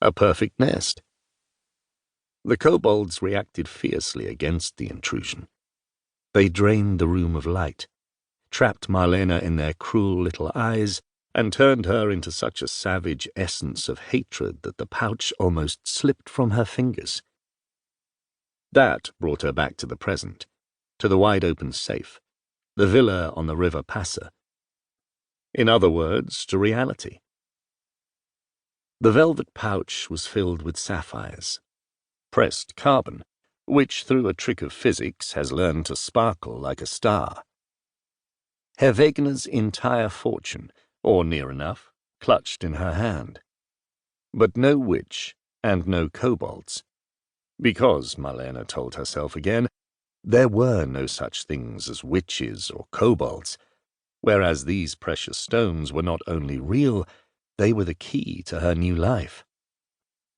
A perfect nest. The kobolds reacted fiercely against the intrusion. They drained the room of light, trapped Marlene in their cruel little eyes, and turned her into such a savage essence of hatred that the pouch almost slipped from her fingers. That brought her back to the present, to the wide-open safe, the villa on the River Passer. In other words, to reality. The velvet pouch was filled with sapphires, pressed carbon, which through a trick of physics has learned to sparkle like a star. Herr Wegener's entire fortune, or near enough, clutched in her hand. But no witch and no kobolds. Because, Marlene told herself again, there were no such things as witches or kobolds, whereas these precious stones were not only real, they were the key to her new life.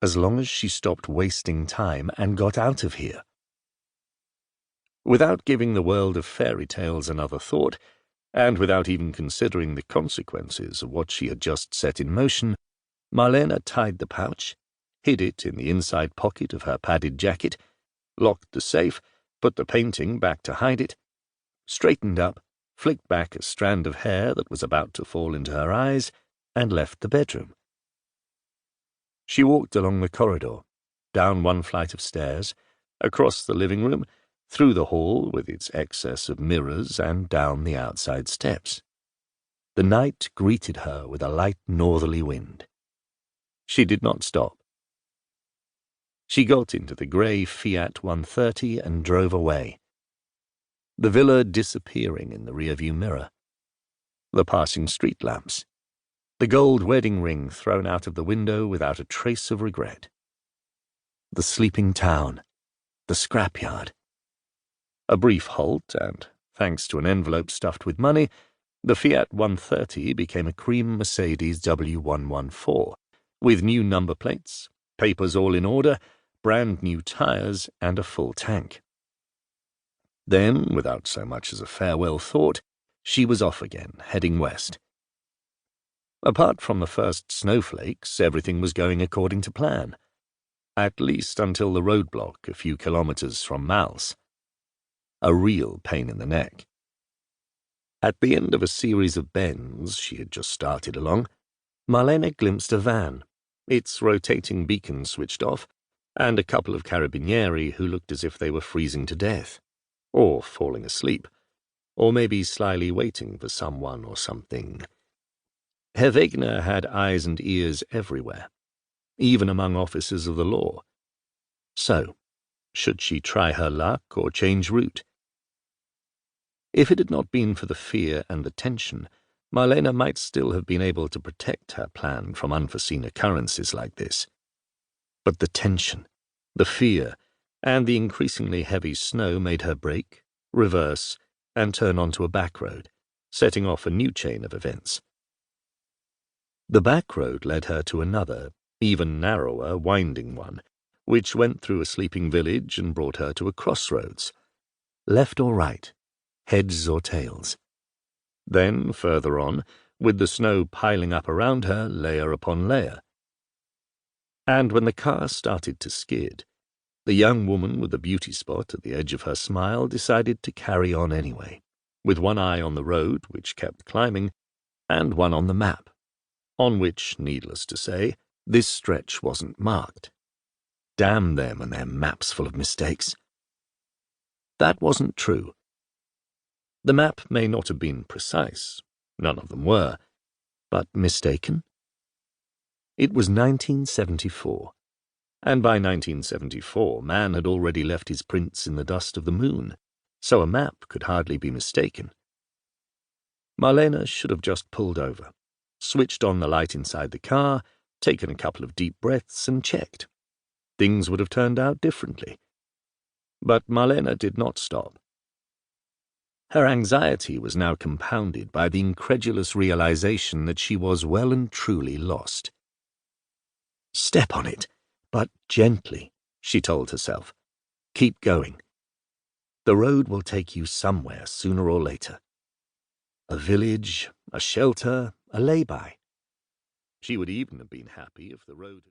As long as she stopped wasting time and got out of here. Without giving the world of fairy tales another thought, and without even considering the consequences of what she had just set in motion, Marlene tied the pouch, hid it in the inside pocket of her padded jacket, locked the safe, put the painting back to hide it, straightened up, flicked back a strand of hair that was about to fall into her eyes, and left the bedroom. She walked along the corridor, down one flight of stairs, across the living room, through the hall with its excess of mirrors, and down the outside steps. The night greeted her with a light northerly wind. She did not stop. She got into the grey Fiat 130 and drove away. The villa disappearing in the rearview mirror. The passing street lamps. The gold wedding ring thrown out of the window without a trace of regret. The sleeping town. The scrapyard. A brief halt, and, thanks to an envelope stuffed with money, the Fiat 130 became a cream Mercedes W114, with new number plates, papers all in order, brand new tires, and a full tank. Then, without so much as a farewell thought, she was off again, heading west. Apart from the first snowflakes, everything was going according to plan, at least until the roadblock a few kilometers from Mals. A real pain in the neck. At the end of a series of bends she had just started along, Marlene glimpsed a van, its rotating beacon switched off, and a couple of carabinieri who looked as if they were freezing to death, or falling asleep, or maybe slyly waiting for someone or something. Herr Wegener had eyes and ears everywhere, even among officers of the law. So, should she try her luck or change route? If it had not been for the fear and the tension, Marlene might still have been able to protect her plan from unforeseen occurrences like this. But the tension, the fear, and the increasingly heavy snow made her brake, reverse, and turn onto a back road, setting off a new chain of events. The back road led her to another, even narrower, winding one, which went through a sleeping village and brought her to a crossroads. Left or right, heads or tails. Then, further on, with the snow piling up around her, layer upon layer. And when the car started to skid, the young woman with the beauty spot at the edge of her smile decided to carry on anyway, with one eye on the road, which kept climbing, and one on the map, on which, needless to say, this stretch wasn't marked. Damn them and their maps full of mistakes. That wasn't true. The map may not have been precise, none of them were, but mistaken? It was 1974, and by 1974 man had already left his prints in the dust of the moon, so a map could hardly be mistaken. Marlene should have just pulled over, switched on the light inside the car, taken a couple of deep breaths and checked. Things would have turned out differently. But Marlene did not stop. Her anxiety was now compounded by the incredulous realization that she was well and truly lost. Step on it, but gently, she told herself. Keep going. The road will take you somewhere sooner or later. A village, a shelter, a lay-by. She would even have been happy if the road had